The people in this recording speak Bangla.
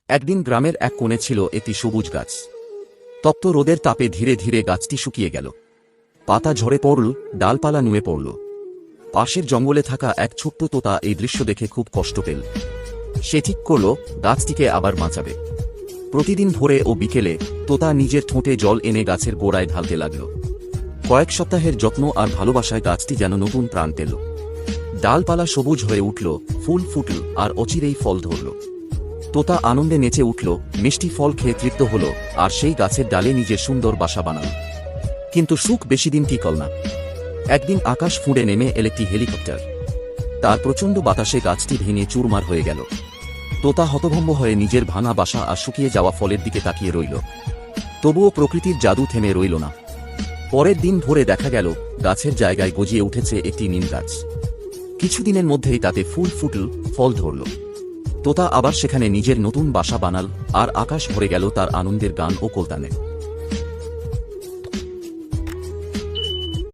একদিন গ্রামের এক কোণে ছিল একটি সবুজ গাছ। তপ্ত রোদের তাপে ধীরে ধীরে গাছটি শুকিয়ে গেল। পাতা ঝরে পড়ল, ডালপালা নুয়ে পড়ল। পাশের জঙ্গলে থাকা এক ছোট্ট তোতা এই দৃশ্য দেখে খুব কষ্ট পেল। সে ঠিক করল গাছটিকে আবার বাঁচাবে। প্রতিদিন ভোরে ও বিকেলে তোতা নিজের ঠোঁটে জল এনে গাছের গোড়ায় ঢালতে লাগল। কয়েক সপ্তাহের যত্ন আর ভালোবাসায় গাছটি যেন নতুন প্রাণ পেল। ডালপালা সবুজ হয়ে উঠল, ফুল ফুটল, আর অচিরেই ফল ধরল। তোতা আনন্দে নেচে উঠল, মিষ্টি ফল খেয়ে তৃপ্ত হল, আর সেই গাছের ডালে নিজের সুন্দর বাসা বানাল। কিন্তু সুখ বেশিদিন টিকল না। একদিন আকাশ ফুঁড়ে নেমে এল একটি হেলিকপ্টার। তার প্রচণ্ড বাতাসে গাছটি ভেঙে চুরমার হয়ে গেল। তোতা হতভম্ব হয়ে নিজের ভাঙা বাসা আর শুকিয়ে যাওয়া ফলের দিকে তাকিয়ে রইল। তবুও প্রকৃতির জাদু থেমে রইল না। পরের দিন ভোরে দেখা গেল গাছের জায়গায় গজিয়ে উঠেছে একটি নিম গাছ। কিছুদিনের মধ্যেই তাতে ফুল ফুটল, ফল ধরল। তোতা আবার সেখানে নিজের নতুন বাসা বানাল, আর আকাশ ভরে গেল তার আনন্দের গান ও কলতানে।